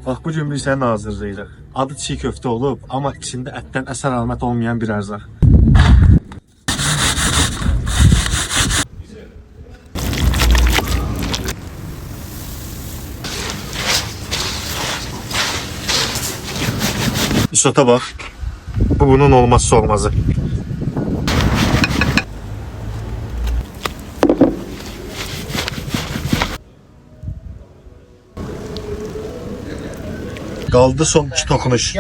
Bax, bu gün biz səni hazırlayırıq. Adı çiğ köftə olub, amma içində ətdən əsər əlamət olmayan bir ərzaq. Isota bax. Bu bunun olmazsa olmazı. Qaldı son 2 toxunuş.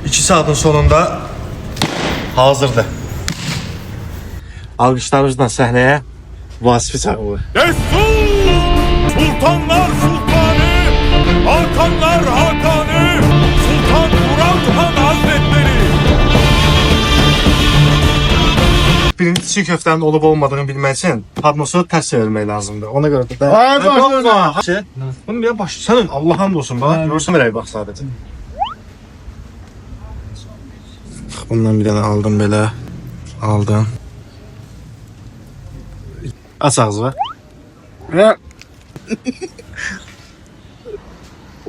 İki saatin sonunda hazırdır. Alqışlarımızla səhnəyə Vasifi çağırır. Destur! Sultanlar Sultanı, Hakanlar Hakanı, Sultan Murat Han Hazretleri. Birinci çiğ köftənin olub olmadığını bilmək üçün padnosu tərs çevirmək lazımdır. Ona görə də... Bunu bir baş... Sənin Allah'ın olsun bana. Görürsən verək bax sadəcə. Bundan bir dənə aldım belə. Aldım. Aç ağzı.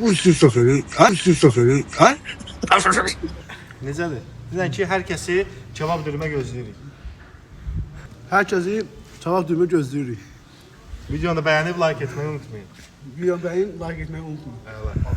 Üst-üste söyleyeyim. Üst-üste söyleyeyim. Necədir? Bizən ki, hər kəsi kebab dürümə gözləyirik. Herkesi cevap düğme gözlüyoruz. Videonu bəyənib like etməyi unutmayın. Bir beğen, like etmeyi unutmayın. Eyvallah.